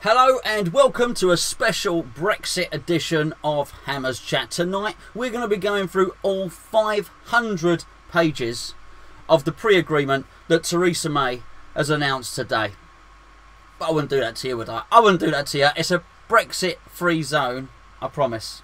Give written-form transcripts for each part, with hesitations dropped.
Hello and welcome to a special Brexit edition of Hammers Chat. Tonight we're going to be going through all 500 pages of the pre-agreement that Theresa May has announced today. But I wouldn't do that to you, would I? I wouldn't do that to you. It's a Brexit-free zone, I promise.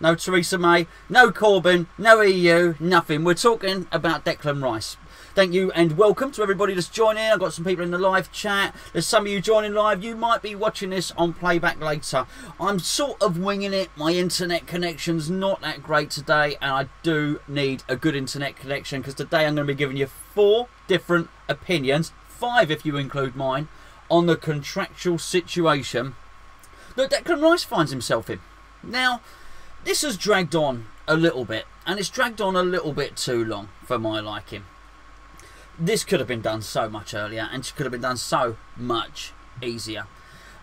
No Theresa May, no Corbyn, no EU, nothing. We're talking about Declan Rice. Thank you and welcome to everybody that's joining. I've got some people in the live chat. There's some of you joining live. You might be watching this on playback later. I'm sort of winging it. My internet connection's not that great today and I do need a good internet connection because today I'm going to be giving you 4 different opinions, 5 if you include mine, on the contractual situation that Declan Rice finds himself in. Now, this has dragged on a little bit and it's dragged on a little bit too long for my liking. This could have been done so much earlier and could have been done so much easier.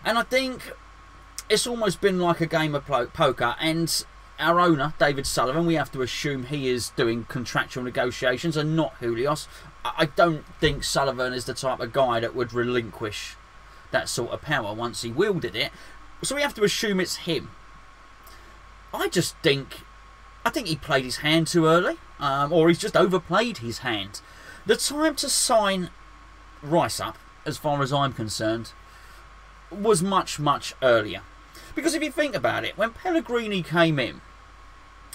And I think it's almost been like a game of poker, and our owner, David Sullivan, we have to assume he is doing contractual negotiations and not Julius. I don't think Sullivan is the type of guy that would relinquish that sort of power once he wielded it. So we have to assume it's him. I think he played his hand too early, or he's just overplayed his hand. The time to sign Rice up, as far as I'm concerned, was much, much earlier. Because if you think about it, when Pellegrini came in,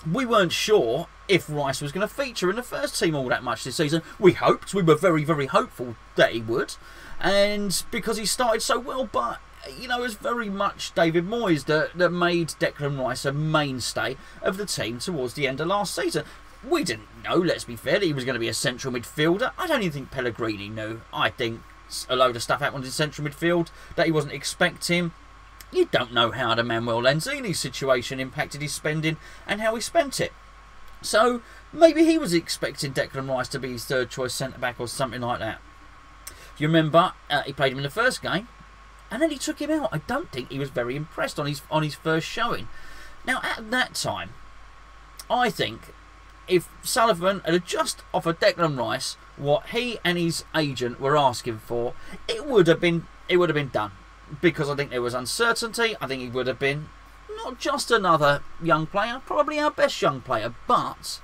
we weren't sure if Rice was going to feature in the first team all that much this season. We hoped, we were very, very hopeful that he would. And because he started so well, but, you know, it was very much David Moyes that made Declan Rice a mainstay of the team towards the end of last season. We didn't know, let's be fair, that he was going to be a central midfielder. I don't even think Pellegrini knew. I think a load of stuff happened in central midfield that he wasn't expecting. You don't know how the Manuel Lanzini's situation impacted his spending and how he spent it. So maybe he was expecting Declan Rice to be his third choice centre-back or something like that. If you remember, he played him in the first game and then he took him out. I don't think he was very impressed on his first showing. Now at that time, I think if Sullivan had just offered Declan Rice what he and his agent were asking for, it would have been done. Because I think there was uncertainty. I think he would have been not just another young player, probably our best young player. But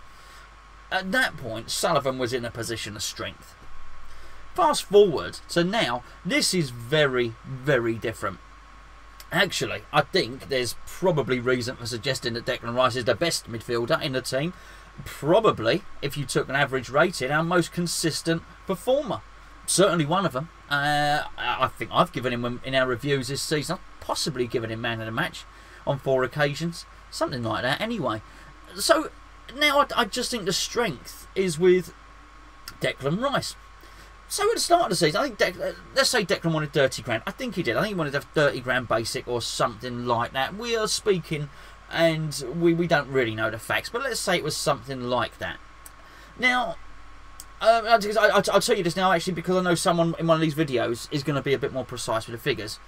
at that point, Sullivan was in a position of strength. Fast forward to now, this is very, very different. Actually, I think there's probably reason for suggesting that Declan Rice is the best midfielder in the team. Probably, if you took an average rating, our most consistent performer. Certainly one of them. I think I've given him, in our reviews this season, possibly given him man of the match on 4 occasions. Something like that anyway. So now I just think the strength is with Declan Rice. So at the start of the season, I think let's say Declan wanted 30 grand. I think he did. I think he wanted a 30 grand basic or something like that. We are speaking, and we don't really know the facts, but let's say it was something like that. Now, I'll tell you this now actually, because I know someone in one of these videos is going to be a bit more precise with the figures.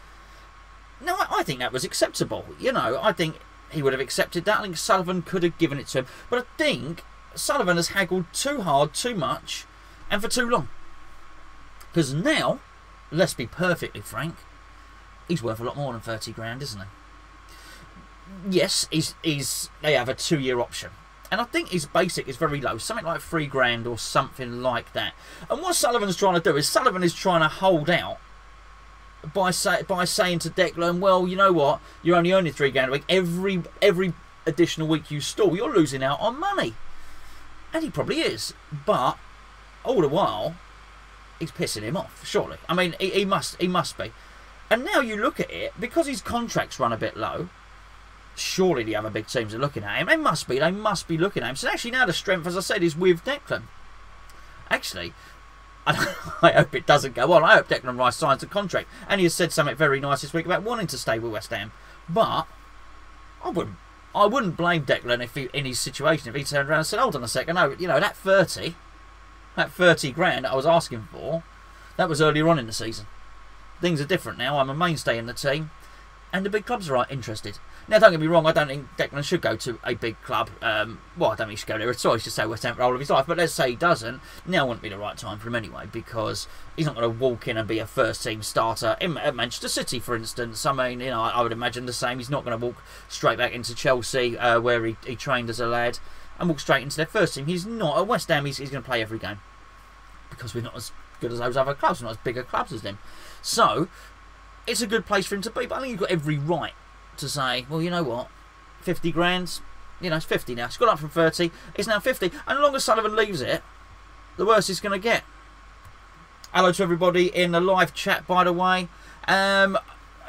Now, I think that was acceptable. You know, I think he would have accepted that. I think Sullivan could have given it to him. But I think Sullivan has haggled too hard, too much, and for too long. Because now, let's be perfectly frank, he's worth a lot more than 30 grand, isn't he? Yes, they have a 2-year option. And I think his basic is very low, something like 3 grand or something like that. And what Sullivan's trying to do is Sullivan is trying to hold out by saying to Declan, well, you know what, you're only earning 3 grand a week. Every additional week you stall, you're losing out on money. And he probably is. But all the while, he's pissing him off, surely. I mean, he must be. And now you look at it, because his contracts run a bit low, surely the other big teams are looking at him. They must be looking at him. So actually now the strength, as I said, is with Declan. Actually, I hope it doesn't go on. I hope Declan Rice signs a contract. And he has said something very nice this week about wanting to stay with West Ham. But I wouldn't blame Declan if he, in his situation, if he turned around and said, hold on a second, no, you know, that 30 grand that I was asking for, that was earlier on in the season. Things are different now. I'm a mainstay in the team. and the big clubs are interested. Now, don't get me wrong, I don't think Declan should go to a big club. Well, I don't think he should go there at all. He should stay West Ham for the whole of his life. But let's say he doesn't. Now wouldn't be the right time for him anyway, because he's not going to walk in and be a first-team starter at Manchester City, for instance. I mean, you know, I would imagine the same. He's not going to walk straight back into Chelsea, where he trained as a lad, and walk straight into their first team. He's not. At West Ham, he's going to play every game, because we're not as good as those other clubs. We're not as bigger clubs as them. So it's a good place for him to be. But I think you've got every right to say, well, you know what, 50 grand, you know, it's 50 now. It's gone up from 30, it's now 50. And the longer Sullivan leaves it, the worse it's going to get. Hello to everybody in the live chat, by the way.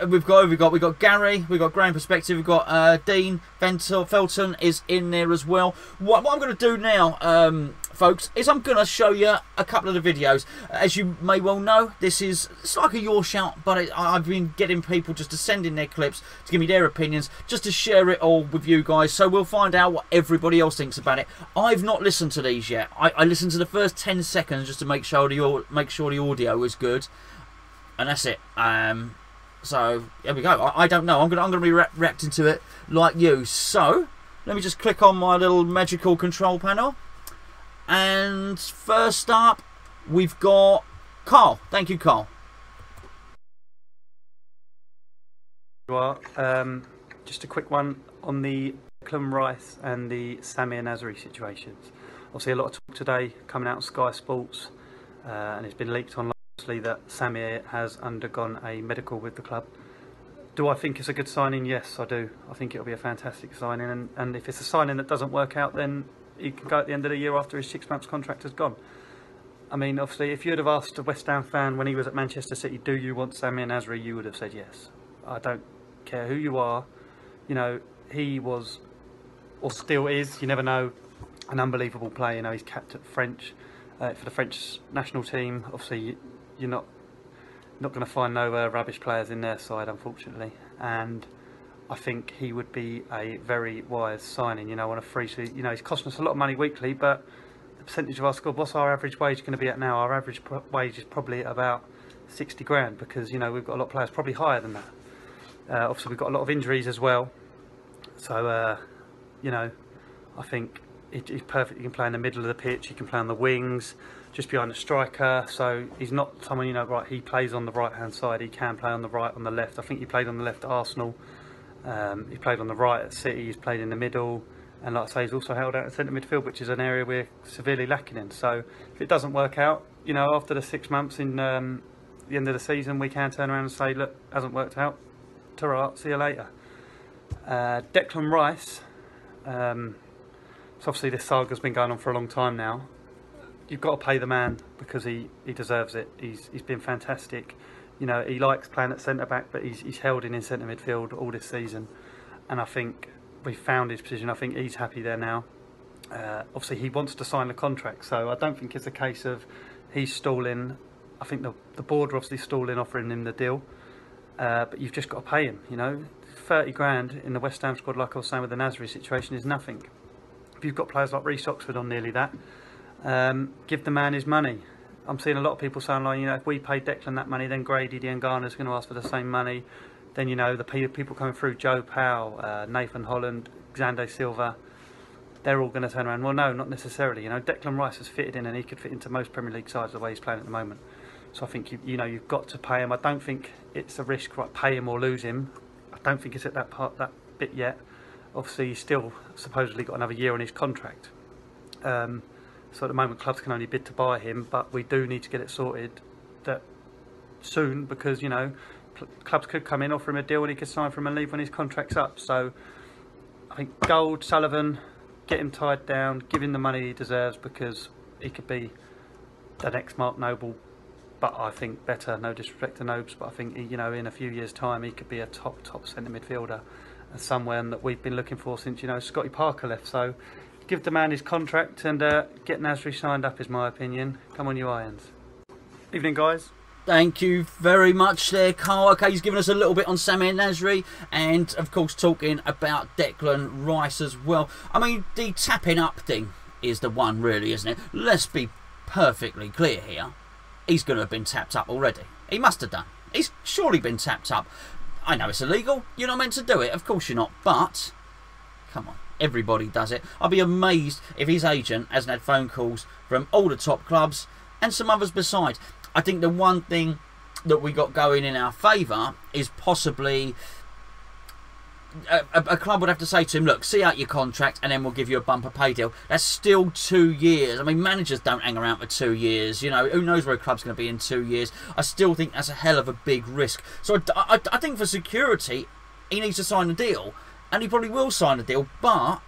We've got Gary, we've got Graham Perspective, we've got Dean Felton is in there as well. What I'm going to do now, folks, is I'm going to show you a couple of the videos. As you may well know, it's like a Your Shout, but I've been getting people just to send in their clips to give me their opinions, just to share it all with you guys. So we'll find out what everybody else thinks about it. I've not listened to these yet. I listened to the first 10 seconds just to make sure the audio is good, and that's it. So there we go. I don't know. I'm gonna be reacting to it like you. So let me just click on my little magical control panel. And first up, we've got Carl. Thank you, Carl. Just a quick one on the Declan Rice and the Samir Nasri situations. Obviously, a lot of talk today coming out on Sky Sports, and it's been leaked online that Samir has undergone a medical with the club. Do I think it's a good signing? Yes, I do. I think it'll be a fantastic signing, and if it's a signing that doesn't work out, then he can go at the end of the year after his 6 months contract has gone. I mean, obviously, if you'd have asked a West Ham fan when he was at Manchester City, do you want Samir Nasri, you would have said yes. I don't care who you are. You know, he was, or still is, you never know, an unbelievable player. You know, he's capped at French, for the French national team. Obviously, you're not going to find no rubbish players in their side, unfortunately, and I think he would be a very wise signing. You know, on a free, you know, he's costing us a lot of money weekly, but the percentage of our squad, what's our average wage going to be at now? Our average wage is probably about 60 grand, because, you know, we've got a lot of players probably higher than that. Obviously, we've got a lot of injuries as well, so you know, I think he's perfect. He can play in the middle of the pitch, he can play on the wings, just behind the striker. So he's not someone, you know, right, he plays on the right hand side, he can play on the right, on the left. I think he played on the left at Arsenal, he played on the right at City, he's played in the middle, and like I say, he's also held out in centre midfield, which is an area we're severely lacking in. So if it doesn't work out, you know, after the 6 months in the end of the season, we can turn around and say, look, hasn't worked out, ta-ra, see you later. Declan Rice, so obviously this saga's been going on for a long time now. You've got to pay the man, because he deserves it. He's been fantastic. You know, he likes playing at centre back, but he's held in centre midfield all this season, and I think we found his position. I think he's happy there now. Obviously, he wants to sign the contract, so I don't think it's a case of he's stalling. I think the board are obviously stalling, offering him the deal, but you've just got to pay him. You know, 30 grand in the West Ham squad, like I was saying with the Nasri situation, is nothing. If you've got players like Reece Oxford on nearly that, give the man his money. I'm seeing a lot of people saying, like, you know, if we pay Declan that money, then Grady Diangana's going to ask for the same money. Then, you know, the people coming through, Joe Powell, Nathan Holland, Xander Silva, they're all going to turn around. Well, no, not necessarily. You know, Declan Rice has fitted in, and he could fit into most Premier League sides the way he's playing at the moment. So I think, you know, you've got to pay him. I don't think it's a risk, right, pay him or lose him. I don't think it's at that bit yet. Obviously, he's still supposedly got another year on his contract. So at the moment, clubs can only bid to buy him, but we do need to get it sorted that soon, because, you know, clubs could come in, offer him a deal, and he could sign for him and leave when his contract's up. So I think Gold, Sullivan, get him tied down, give him the money he deserves, because he could be the next Mark Noble, but I think better. No disrespect to Nobes, but I think, you know, in a few years' time, he could be a top centre midfielder, and someone that we've been looking for since, you know, Scotty Parker left. So give the man his contract and get Nasri signed up, is my opinion. Come on, you Irons. Evening, guys. Thank you very much there, Carl. Okay, he's given us a little bit on Samir Nasri, and of course talking about Declan Rice as well. I mean, the tapping up thing is the one, really, isn't it? Let's be perfectly clear here. He's going to have been tapped up already. He must have done. He's surely been tapped up. I know it's illegal. You're not meant to do it. Of course you're not. But, come on. Everybody does it. I'd be amazed if his agent hasn't had phone calls from all the top clubs and some others besides. I think the one thing that we got going in our favour is possibly a club would have to say to him, look, see out your contract and then we'll give you a bumper pay deal. That's still 2 years. I mean, managers don't hang around for 2 years. You know, who knows where a club's going to be in 2 years. I still think that's a hell of a big risk. So I think for security, he needs to sign a deal. And he probably will sign a deal. But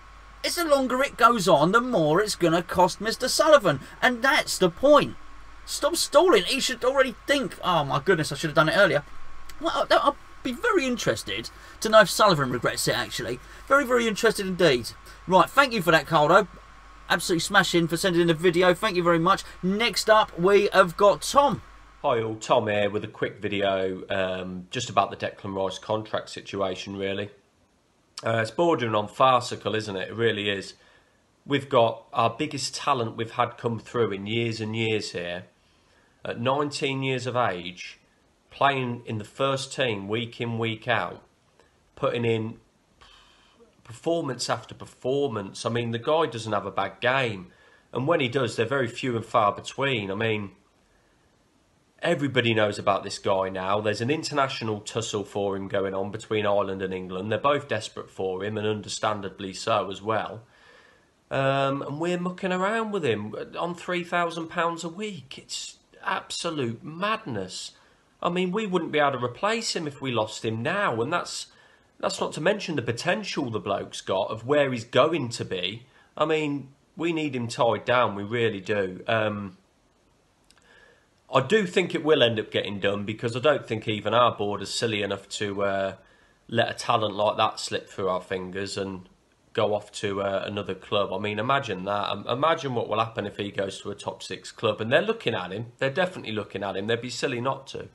it's the longer it goes on, the more it's going to cost Mr. Sullivan. And that's the point. Stop stalling. He should already think, oh my goodness, I should have done it earlier. Well, I'll be very interested to know if Sullivan regrets it, actually. Very, very interested indeed. Right, thank you for that, Caldo. Absolutely smashing for sending in a video. Thank you very much. Next up, we have got Tom. Hi all, Tom here with a quick video just about the Declan Rice contract situation, really. It's bordering on farcical, isn't it? It really is. We've got our biggest talent we've had come through in years and years here. At 19 years of age, playing in the first team week in, week out, putting in performance after performance. I mean, the guy doesn't have a bad game. And when he does, they're very few and far between. I mean, everybody knows about this guy now. There's an international tussle for him going on between Ireland and England. They're both desperate for him, and understandably so as well. And we're mucking around with him on £3,000 a week. It's absolute madness. I mean, we wouldn't be able to replace him if we lost him now, and that's not to mention the potential the bloke's got of where he's going to be. I mean, we need him tied down, we really do. I do think it will end up getting done, because I don't think even our board is silly enough to let a talent like that slip through our fingers and go off to another club. I mean, imagine that. Imagine what will happen if he goes to a top 6 club. And they're looking at him. They're definitely looking at him. They'd be silly not to.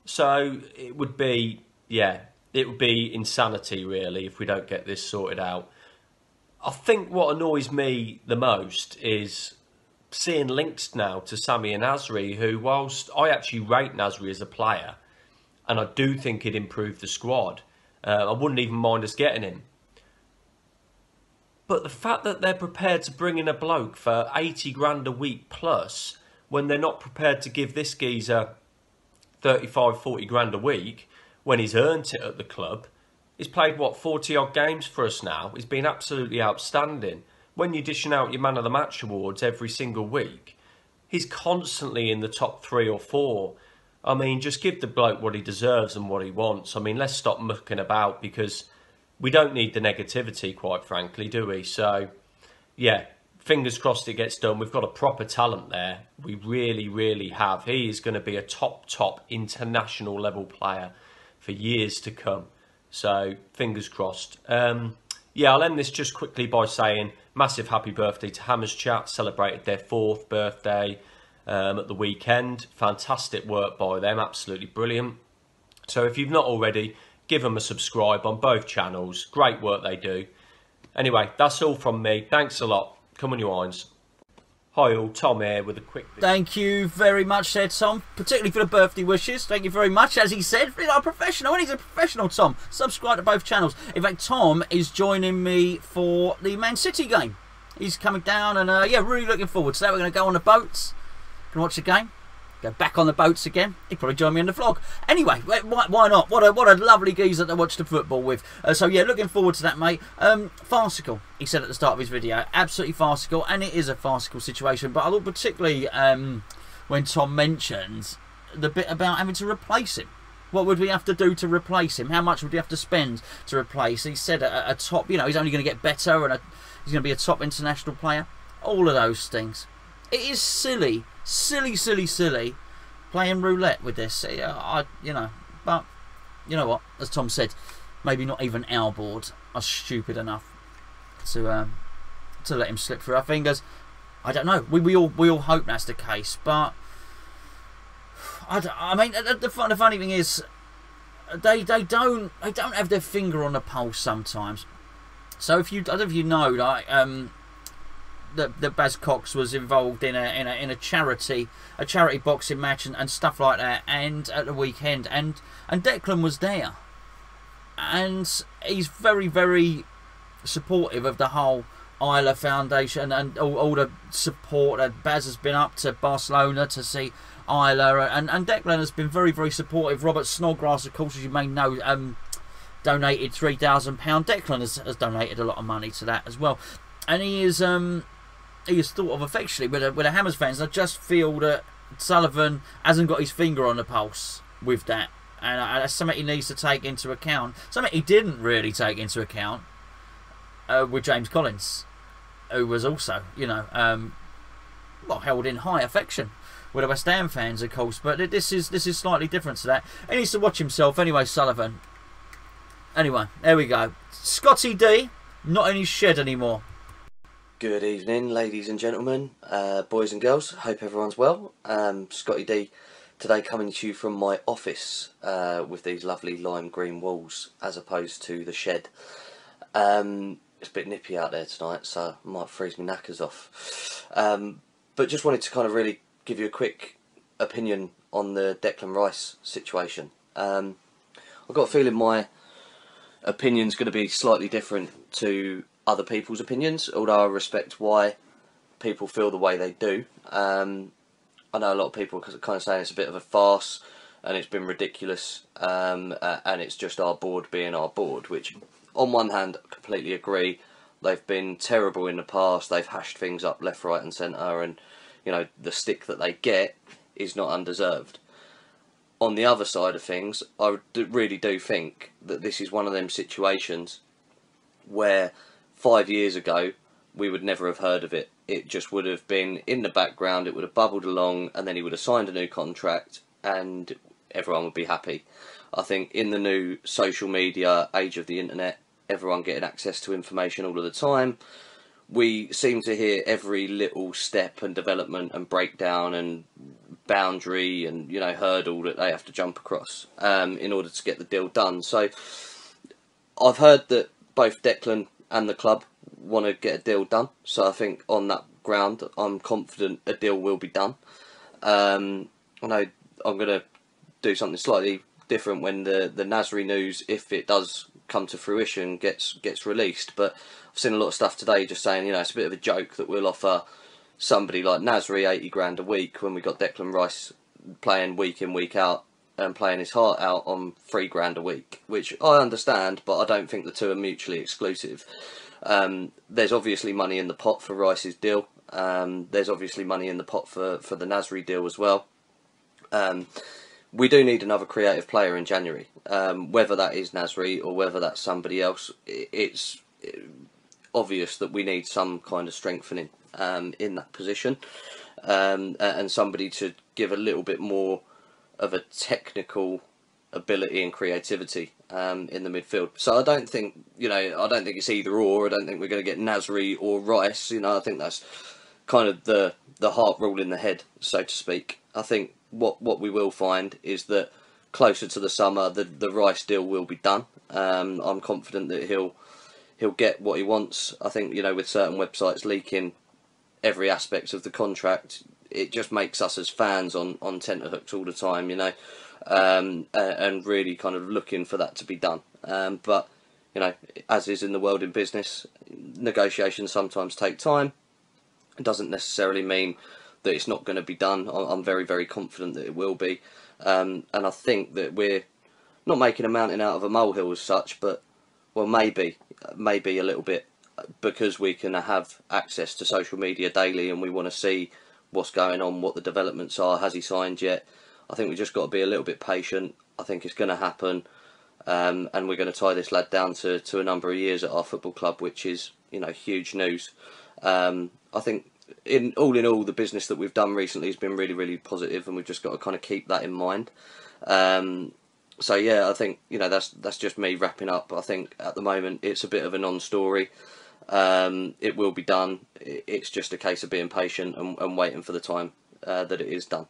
So it would be, yeah, it would be insanity, really, if we don't get this sorted out. I think what annoys me the most is seeing links now to Sami and Nasri, who, whilst I actually rate Nasri as a player, and I do think he'd improve the squad, I wouldn't even mind us getting him. But the fact that they're prepared to bring in a bloke for 80 grand a week plus, when they're not prepared to give this geezer 35, 40 grand a week, when he's earned it at the club. He's played, what, 40 odd games for us now. He's been absolutely outstanding. When you're dishing out your Man of the Match awards every single week, he's constantly in the top 3 or 4. I mean, just give the bloke what he deserves and what he wants. I mean, let's stop mucking about, because we don't need the negativity, quite frankly, do we? So, yeah, fingers crossed it gets done. We've got a proper talent there. We really, really have. He is going to be a top international level player for years to come. So, fingers crossed. Yeah, I'll end this just quickly by saying massive happy birthday to Hammers Chat. Celebrated their 4th birthday at the weekend. Fantastic work by them. Absolutely brilliant. So, if you've not already, give them a subscribe on both channels. Great work they do. Anyway, that's all from me. Thanks a lot. Come on, you irons. Hi all, Tom here with a quick video. Thank you very much, said Tom, particularly for the birthday wishes. Thank you very much. As he said, he's a professional, and he's a professional, Tom. Subscribe to both channels. In fact, Tom is joining me for the Man City game. He's coming down, and yeah, really looking forward to that. We're going to go on the boats, going to watch the game. Go back on the boats again. He'd probably join me in the vlog. Anyway, why not? What a lovely geezer to watch the football with. So yeah, looking forward to that, mate. Farcical, he said at the start of his video. Absolutely farcical, and it is a farcical situation. But I thought particularly when Tom mentioned the bit about having to replace him. What would we have to do to replace him? How much would we have to spend to replace? He said a top, you know, he's only going to get better, and he's going to be a top international player. All of those things. It is silly. Silly playing roulette with this. You know, but you know what? As Tom said, maybe not even our board are stupid enough to let him slip through our fingers. I don't know. We all hope that's the case, but I mean, the funny thing is, they don't have their finger on the pulse sometimes. So if you, I don't know if you know, like that Baz Cox was involved in a charity boxing match and stuff like that, and at the weekend, and Declan was there. and he's very, very supportive of the whole Isla Foundation and all the support that Baz has been up to Barcelona to see Isla, and Declan has been very, very supportive. Robert Snodgrass, of course, as you may know, donated £3,000. Declan has donated a lot of money to that as well, and he is thought of affectionately with the Hammers fans. I just feel that Sullivan hasn't got his finger on the pulse with that, and that's something he needs to take into account. Something he didn't really take into account with James Collins, who was also, you know, well, held in high affection with the West Ham fans, of course. But this is slightly different to that. He needs to watch himself anyway, Sullivan. Anyway, there we go. Scotty D, not in his shed anymore. Good evening, ladies and gentlemen, boys and girls. Hope everyone's well. Scotty D today, coming to you from my office with these lovely lime green walls as opposed to the shed. It's a bit nippy out there tonight, so I might freeze my knackers off. But just wanted to kind of really give you a quick opinion on the Declan Rice situation. I've got a feeling my opinion's going to be slightly different to other people's opinions, although I respect why people feel the way they do. I know a lot of people are kind of saying it's a bit of a farce and it's been ridiculous, and it's just our board being our board, which on one hand I completely agree. They've been terrible in the past, they've hashed things up left, right and centre, and you know, the stick that they get is not undeserved. On the other side of things, I really do think that this is one of them situations where 5 years ago we would never have heard of it. It just would have been in the background, it would have bubbled along, and then he would have signed a new contract and everyone would be happy. I think in the new social media age of the internet, everyone getting access to information all of the time, we seem to hear every little step and development and breakdown and boundary and, you know, hurdle that they have to jump across in order to get the deal done. So I've heard that both Declan and the club want to get a deal done, so I think on that ground I'm confident a deal will be done. I know I'm going to do something slightly different when the Nasri news, if it does come to fruition, gets released, but I've seen a lot of stuff today just saying, you know, it's a bit of a joke that we'll offer somebody like Nasri 80 grand a week when we got Declan Rice playing week in, week out and playing his heart out on 3 grand a week, which I understand, but I don't think the two are mutually exclusive. There's obviously money in the pot for Rice's deal. There's obviously money in the pot for the Nasri deal as well. We do need another creative player in January, whether that is Nasri or whether that's somebody else. It's obvious that we need some kind of strengthening in that position, and somebody to give a little bit more of a technical ability and creativity in the midfield. So I don't think, you know, I don't think it's either or. I don't think we're going to get Nasri or Rice. You know, I think that's kind of the heart rule in the head, so to speak. I think what we will find is that closer to the summer, the Rice deal will be done. I'm confident that he'll get what he wants. I think, you know, with certain websites leaking every aspect of the contract, it just makes us as fans on tenterhooks all the time, you know, and really kind of looking for that to be done. But, you know, as is in the world in business, negotiations sometimes take time. It doesn't necessarily mean that it's not going to be done. I'm very, very confident that it will be. And I think that we're not making a mountain out of a molehill as such, but, well, maybe a little bit, because we can have access to social media daily and we want to see what's going on, what the developments are. Has he signed yet? I think we've just got to be a little bit patient. I think it's going to happen, and we're going to tie this lad down to a number of years at our football club, which is, you know, huge news. I think in all, the business that we've done recently has been really, really positive, and we've just got to kind of keep that in mind. So yeah, I think, you know, that's just me wrapping up. I think at the moment it's a bit of a non-story. It will be done. It's just a case of being patient and waiting for the time that it is done.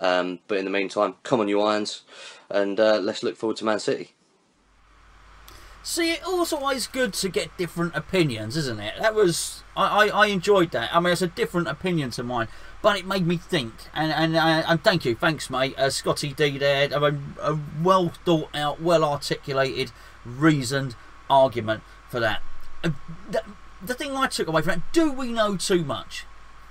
But in the meantime, come on you Irons, and let's look forward to Man City. See, it's always good to get different opinions, isn't it? That was I enjoyed that. I mean, it's a different opinion to mine, but it made me think. And thank you, thanks, mate. Scotty D there. I mean, a well thought out, well articulated reasoned argument for that. The thing I took away from that, do we know too much?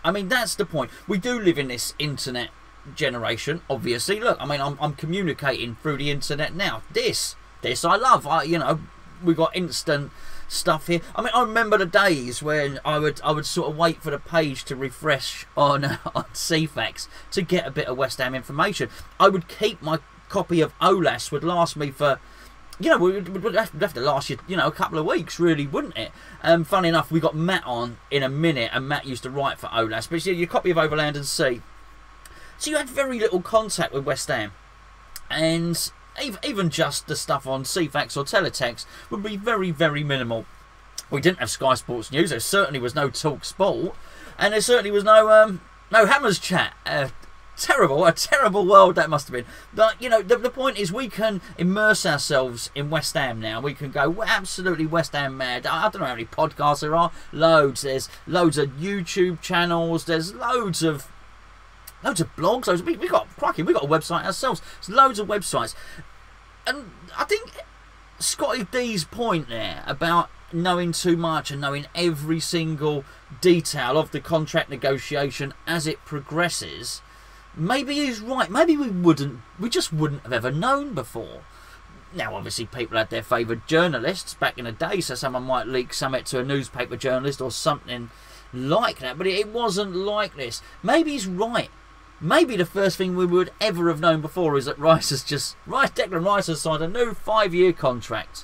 I mean, that's the point. We do live in this internet generation, obviously. Look, I mean, I'm communicating through the internet now. This I love. You know, we got instant stuff here. I mean, I remember the days when I would sort of wait for the page to refresh on CFAX to get a bit of West Ham information. I would keep my copy of OLAS, would last me for, you know, would have to last you, you know, a couple of weeks, really, wouldn't it? Funny enough, we got Matt on in a minute, and Matt used to write for OLAS, but your copy of Overland and Sea. So you had very little contact with West Ham, and even just the stuff on CFAX or Teletext would be very, very minimal. We didn't have Sky Sports News. There certainly was no Talk Sport, and there certainly was no Hammers Chat. A terrible world that must have been. But you know, the point is, we can immerse ourselves in West Ham now. We can go absolutely West Ham mad. I don't know how many podcasts there are. Loads. There's loads of YouTube channels. There's loads of blogs. We got a website ourselves. There's loads of websites. And I think Scotty D's point there about knowing too much and knowing every single detail of the contract negotiation as it progresses, maybe he's right. Maybe we just wouldn't have ever known before. Now, obviously, people had their favoured journalists back in the day, so someone might leak something to a newspaper journalist or something like that, but it wasn't like this. Maybe he's right. Maybe the first thing we would ever have known before is that Declan Rice has signed a new 5-year contract.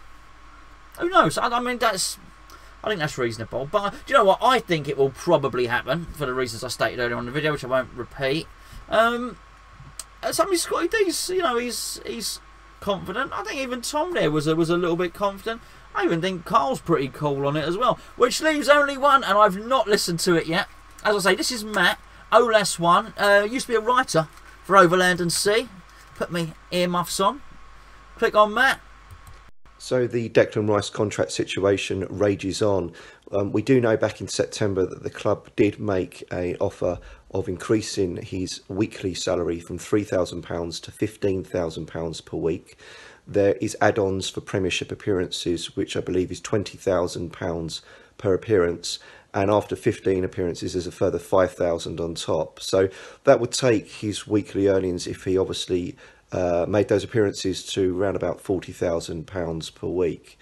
Who knows? I mean, I think that's reasonable. But do you know what? I think it will probably happen for the reasons I stated earlier on in the video, which I won't repeat. Somebody Scotty D's, you know, he's confident. I think even Tom there was a little bit confident. I even think Carl's pretty cool on it as well. Which leaves only one, and I've not listened to it yet. As I say, this is Matt. OLAS one, used to be a writer for Overland and Sea. Put me earmuffs on. Click on Matt. So the Declan Rice contract situation rages on. We do know back in September that the club did make an offer of increasing his weekly salary from £3,000 to £15,000 per week. There is add-ons for Premiership appearances, which I believe is £20,000 per appearance. And after 15 appearances, there's a further 5,000 on top. So that would take his weekly earnings, if he obviously made those appearances, to around about £40,000 per week.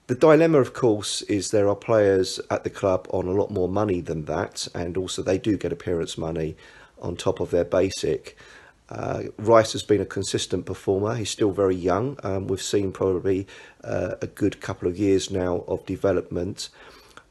The dilemma, of course, is there are players at the club on a lot more money than that, and also they do get appearance money on top of their basic. Rice has been a consistent performer. He's still very young. We've seen probably a good couple of years now of development.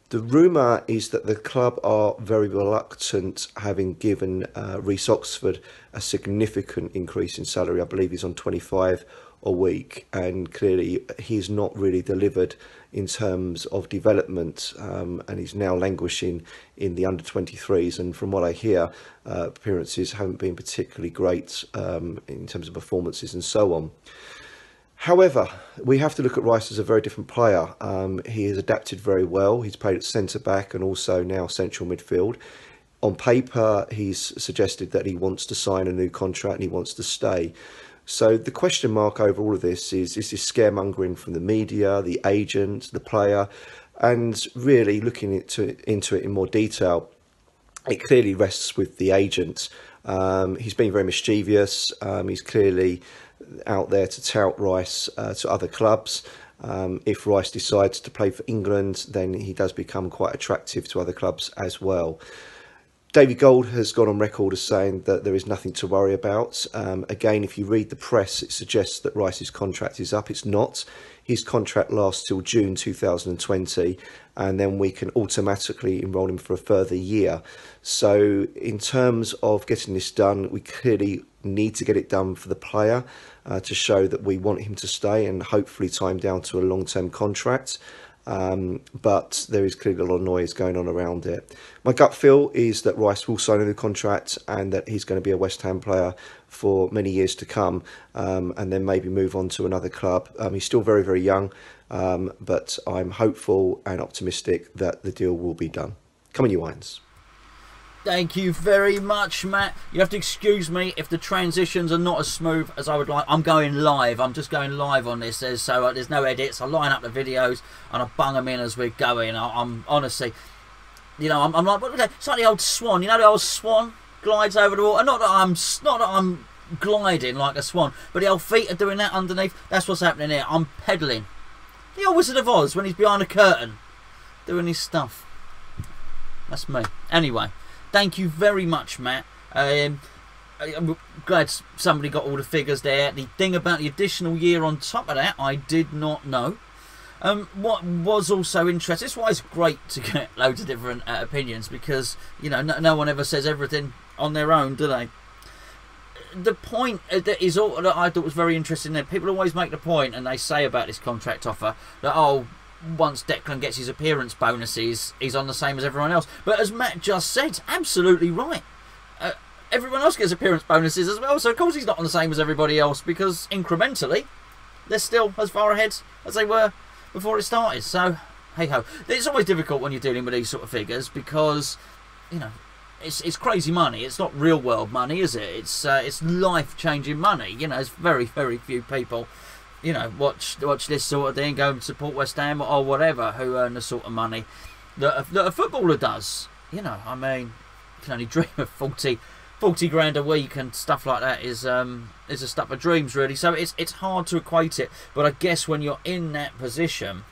The rumour is that the club are very reluctant, having given Reece Oxford a significant increase in salary. I believe he's on 25 a week, and clearly he's not really delivered in terms of development, and he's now languishing in the under-23s, and from what I hear, appearances haven't been particularly great in terms of performances and so on. However, we have to look at Rice as a very different player. He has adapted very well. He's played at centre-back and also now central midfield. On paper, he's suggested that he wants to sign a new contract and he wants to stay. So the question mark over all of this is this scaremongering from the media, the agent, the player, and really looking into it in more detail, it clearly rests with the agent. He's been very mischievous. He's clearly out there to tout Rice to other clubs. If Rice decides to play for England, then he does become quite attractive to other clubs as well. David Gold has gone on record as saying that there is nothing to worry about. Again, if you read the press, it suggests that Rice's contract is up. It's not. His contract lasts till June 2020, and then we can automatically enrol him for a further year. So in terms of getting this done, we clearly need to get it done for the player to show that we want him to stay and hopefully tie him down to a long-term contract. But there is clearly a lot of noise going on around it. My gut feel is that Rice will sign a new contract and that he's going to be a West Ham player for many years to come, and then maybe move on to another club. He's still very, very young, but I'm hopeful and optimistic that the deal will be done. Come on, you Irons. Thank you very much, Matt. You have to excuse me if the transitions are not as smooth as I would like. I'm going live. I'm just going live on this. There's no edits. I line up the videos and I bung them in as we're going. I'm honestly, you know, I'm like, what was that? It's like the old swan. You know, the old swan glides over the water. Not that I'm gliding like a swan, but the old feet are doing that underneath. That's what's happening here. I'm pedaling. The old Wizard of Oz when he's behind a curtain doing his stuff. That's me. Anyway. Thank you very much, Matt. I'm glad somebody got all the figures there. The thing about the additional year on top of that, I did not know. What was also interesting, it's why it's great to get loads of different opinions, because, you know, no one ever says everything on their own, do they? The point that I thought was very interesting there, people always make the point, and they say about this contract offer, that, oh, once Declan gets his appearance bonuses, he's on the same as everyone else. But as Matt just said, absolutely right. Everyone else gets appearance bonuses as well, so of course he's not on the same as everybody else, because incrementally, they're still as far ahead as they were before it started. So, hey-ho. It's always difficult when you're dealing with these sort of figures, because, you know, it's crazy money. It's not real-world money, is it? It's life-changing money. You know, there's very, very few people, you know, watch this sort of thing, go and support West Ham or whatever, who earn the sort of money that a footballer does. You know, I mean, you can only dream of 40 grand a week and stuff like that is a stuff of dreams, really. So it's hard to equate it. But I guess when you're in that position,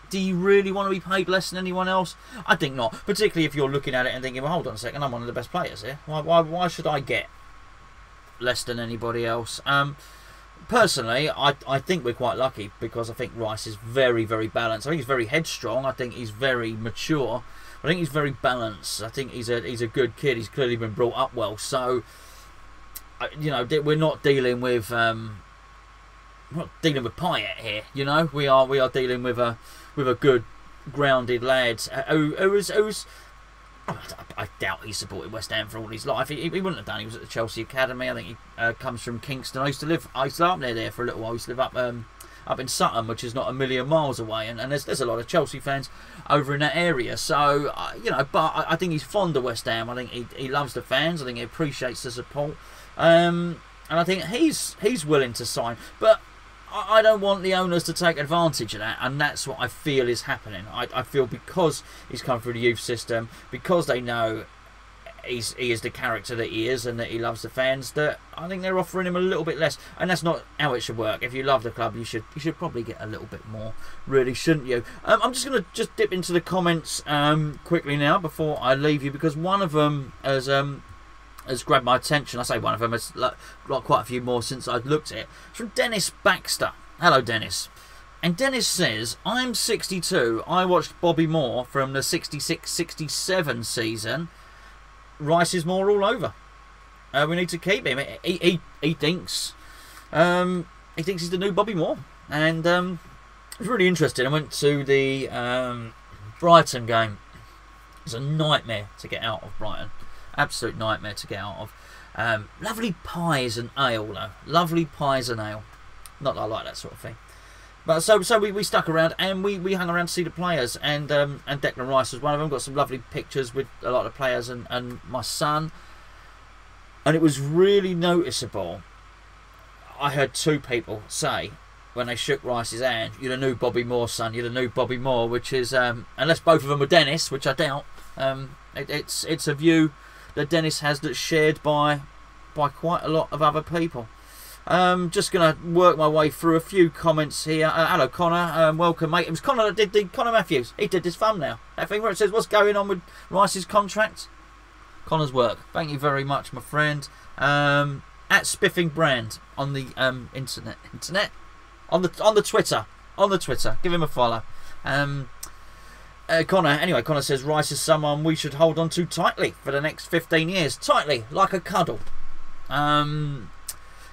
do you really want to be paid less than anyone else? I think not. Particularly if you're looking at it and thinking, well, hold on a second, I'm one of the best players here. Why should I get less than anybody else? Personally, I think we're quite lucky, because I think Rice is very, very balanced. I think he's very headstrong. I think he's very mature. I think he's very balanced. I think he's a good kid. He's clearly been brought up well. So, you know, we're not dealing with Payet here. You know, we are dealing with a good, grounded lad who's. I doubt he supported West Ham for all his life. He wouldn't have done. He was at the Chelsea Academy. I think he comes from Kingston. I used to live up there for a little while. I used to live up in Sutton, which is not a million miles away. And there's a lot of Chelsea fans over in that area. So, you know, but I think he's fond of West Ham. I think he loves the fans. I think he appreciates the support. And I think he's willing to sign. But I don't want the owners to take advantage of that, and that's what I feel is happening. I feel because he's come through the youth system, because they know he is the character that he is and that he loves the fans, that I think they're offering him a little bit less, and that's not how it should work. If you love the club, you should probably get a little bit more, really, shouldn't you? I'm just going to dip into the comments quickly now before I leave you, because one of them has grabbed my attention. I say one of them, has got quite a few more since I've looked at it. It's from Dennis Baxter. Hello, Dennis. And Dennis says, I'm 62. I watched Bobby Moore from the 66-67 season. Rice is Moore all over. We need to keep him. He thinks he's the new Bobby Moore. And it was really interesting. I went to the Brighton game. It was a nightmare to get out of Brighton. Absolute nightmare to get out of. Lovely pies and ale, though. Lovely pies and ale. Not that I like that sort of thing. But so we stuck around, and we hung around to see the players, and Declan Rice was one of them. Got some lovely pictures with a lot of players and my son. And it was really noticeable. I heard two people say, when they shook Rice's hand, "You're the new Bobby Moore, son. You're the new Bobby Moore," which is, unless both of them were Dennis, which I doubt, it's a view that Dennis has that's shared by quite a lot of other people. Just going to work my way through a few comments here. Hello, Connor. Welcome, mate. It was Connor that did Connor Matthews. He did this thumbnail. That thing where it says, what's going on with Rice's contract? Connor's work. Thank you very much, my friend. At Spiffing Brand on the internet. On the Twitter. Give him a follow. Connor says Rice is someone we should hold on to tightly for the next 15 years. Tightly, like a cuddle.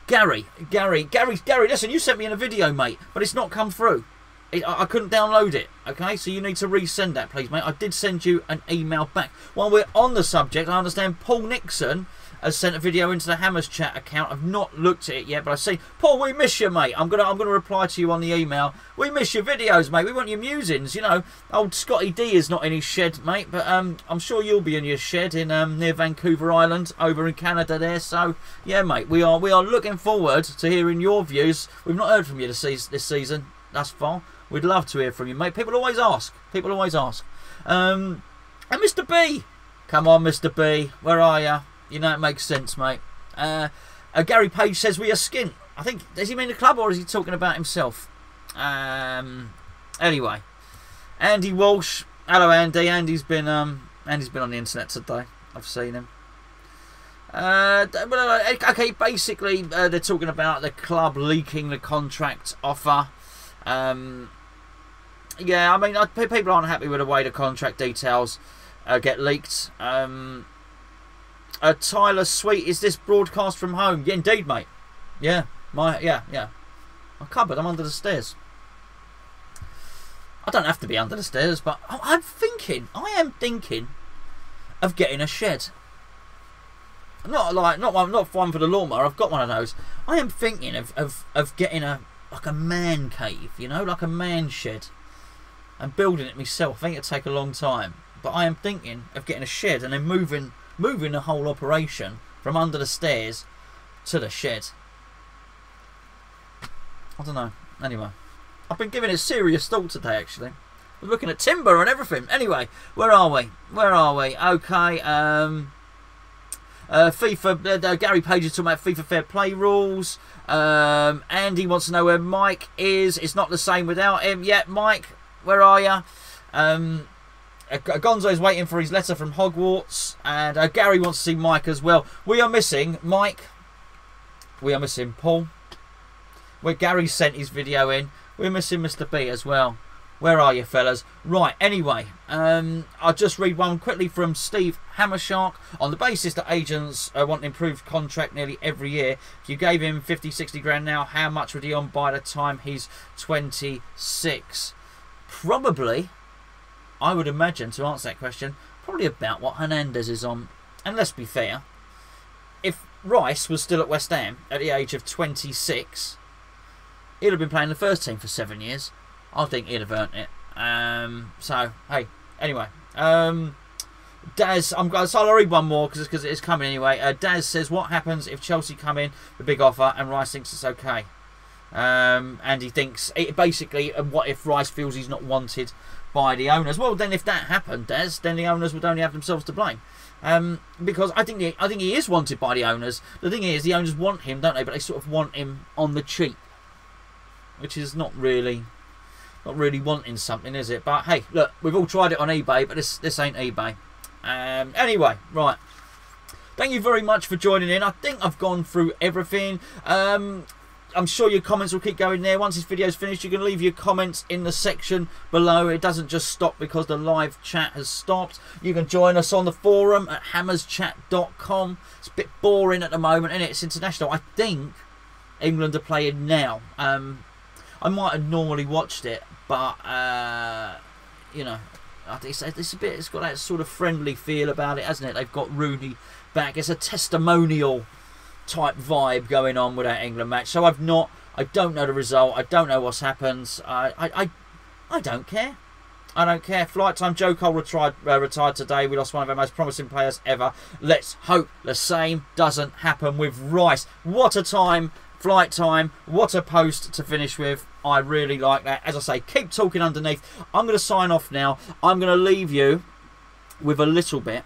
Gary, listen, you sent me in a video, mate, but it's not come through. I couldn't download it. Okay, so you need to resend that, please, mate. I did send you an email back. While we're on the subject, I understand Paul Nixon has sent a video into the Hammers Chat account. I've not looked at it yet, but I see, Paul, we miss you, mate. I'm gonna reply to you on the email. We miss your videos, mate. We want your musings. You know, old Scotty D is not in his shed, mate, but I'm sure you'll be in your shed in near Vancouver Island, over in Canada there. So yeah, mate, we are looking forward to hearing your views. We've not heard from you this season thus far. We'd love to hear from you, mate. People always ask. People always ask. And Mr. B, come on, Mr. B, where are you? You know it makes sense, mate. Gary Page says we are skint. I think, does he mean the club or is he talking about himself? Anyway, Andy Walsh. Hello, Andy. Andy's been on the internet today. I've seen him. Okay, basically they're talking about the club leaking the contract offer. Yeah, I mean, people aren't happy with the way the contract details get leaked. Tyler Sweet, is this broadcast from home? Yeah, indeed, mate. Yeah, yeah. My cupboard, I'm under the stairs. I don't have to be under the stairs, but I am thinking of getting a shed. Not one for the lawnmower. I've got one of those. I am thinking of getting like a man cave, you know, like a man shed, and building it myself. I think it'd take a long time, but I am thinking of getting a shed and then moving the whole operation from under the stairs to the shed. I don't know. Anyway, I've been giving it serious thought today, actually. We're looking at timber and everything. Anyway, where are we? Okay. FIFA. Gary Page is talking about FIFA fair play rules. Andy wants to know where Mike is. It's not the same without him. Yeah, Mike, where are you? Gonzo is waiting for his letter from Hogwarts, and Gary wants to see Mike as well. We are missing Mike. We are missing Paul. Where Gary sent his video in. We're missing Mr. B as well. Where are you, fellas? Right, anyway, I'll just read one quickly from Steve Hammershark. On the basis that agents want an improved contract nearly every year, if you gave him 50, 60 grand now, how much would he on by the time he's 26? Probably, I would imagine, to answer that question, probably about what Hernandez is on. And let's be fair, if Rice was still at West Ham at the age of 26, he'd have been playing the first team for 7 years. I think he'd have earned it. So, hey, anyway. Daz, I'll read one more because it is coming anyway. Daz says, what happens if Chelsea come in with a big offer and Rice thinks it's okay? And he thinks, basically, what if Rice feels he's not wanted by the owners? Well, then if that happened, Daz, then the owners would only have themselves to blame. Because I think he is wanted by the owners. The thing is, the owners want him, don't they? But they sort of want him on the cheap, which is not really wanting something, is it? But hey, look, we've all tried it on eBay, but this ain't eBay. Anyway, right. Thank you very much for joining in. I think I've gone through everything. I'm sure your comments will keep going there. Once this video's finished, you can leave your comments in the section below. It doesn't just stop because the live chat has stopped. You can join us on the forum at hammerschat.com. It's a bit boring at the moment, isn't it? It's international. I think England are playing now. I might have normally watched it, but you know, it's got that sort of friendly feel about it, hasn't it? They've got Rooney back. It's a testimonial type vibe going on with that England match. So I don't know the result. I don't know what's happened. I don't care. I don't care. Flight Time Joe Cole retired today. We lost one of our most promising players ever. Let's hope the same doesn't happen with Rice. What a time. Flight Time, what a post to finish with. I really like that. As I say, keep talking underneath. I'm going to sign off now. I'm going to leave you with a little bit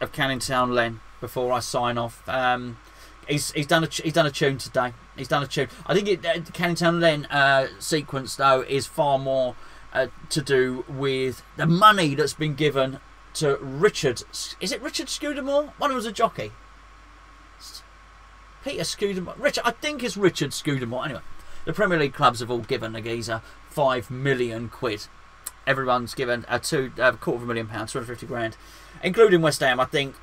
of Canning Town Len before I sign off. He's done a tune today. He's done a tune. I think the Canning Town Len sequence though is far more to do with the money that's been given to Richard. Is it Richard Scudamore? One who was a jockey. Peter Scudamore. I think it's Richard Scudamore. Anyway, the Premier League clubs have all given the geezer £5 million. Everyone's given a £250,000, £250,000, including West Ham. I think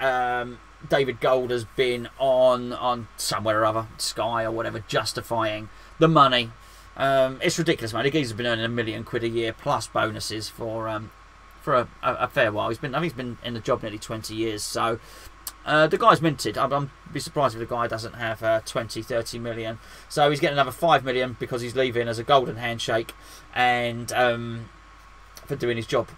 David Gold has been on somewhere or other, Sky or whatever, justifying the money. It's ridiculous, mate. The geezer's been earning £1 million a year plus bonuses for a fair while. I think he's been in the job nearly 20 years. So the guy's minted. I'd be surprised if the guy doesn't have 20, 30 million. So he's getting another 5 million because he's leaving as a golden handshake and for doing his job.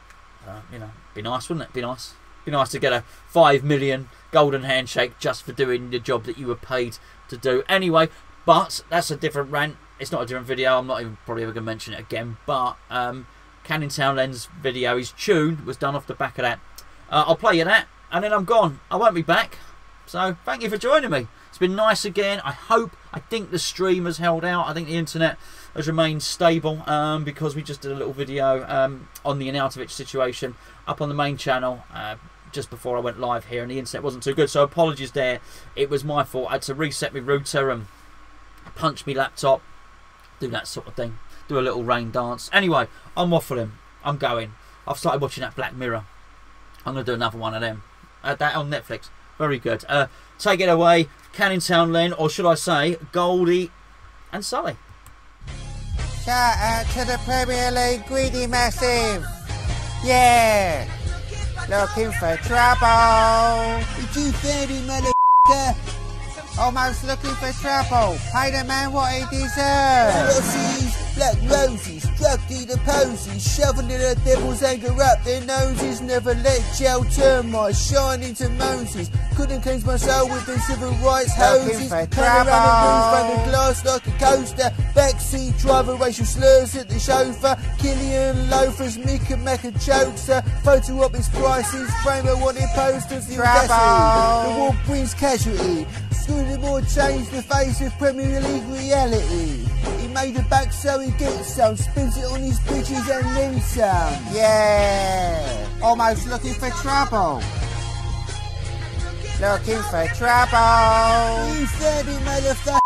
You know, be nice, wouldn't it? Be nice. Be nice to get a 5 million golden handshake just for doing the job that you were paid to do. Anyway, but that's a different rant. It's not a different video. I'm not even probably ever going to mention it again. But Canning Townend's video, his tune, was done off the back of that. I'll play you that, and then I'm gone. I won't be back. So thank you for joining me. It's been nice again. I think the stream has held out. I think the internet has remained stable because we just did a little video on the Arnautovic situation up on the main channel just before I went live here, and the internet wasn't too good. So apologies there. It was my fault. I had to reset my router and punch my laptop. Do that sort of thing. Do a little rain dance. Anyway, I'm waffling. I'm going. I've started watching that Black Mirror. I'm going to do another one of them. That on Netflix. Very good. Take it away, Canning Townend, or should I say, Goldie and Sully. Shout out to the Premier League greedy massive. Yeah. Looking for trouble. Did you find him, motherfucker? Almost looking for trouble. Pay the man what he deserves. Rossies, black roses, drug dealer posies, shoving the devil's anger up their noses. Never let gel turn my shine into Moses. Couldn't cleanse my soul with the civil rights hoses. Turn around the roof under glass like a coaster. Backseat driver, racial slurs at the chauffeur. Killian loafers, Mick and Mac and jokes. Photo up his prices, frame of wanted posters. The audacity, the war brings casualty. Screwed more change the face of Premier League reality. He made a back so he gets some, spins it on his bitches and then some. Yeah. Almost looking for trouble. Looking for trouble. You said it, motherfucker.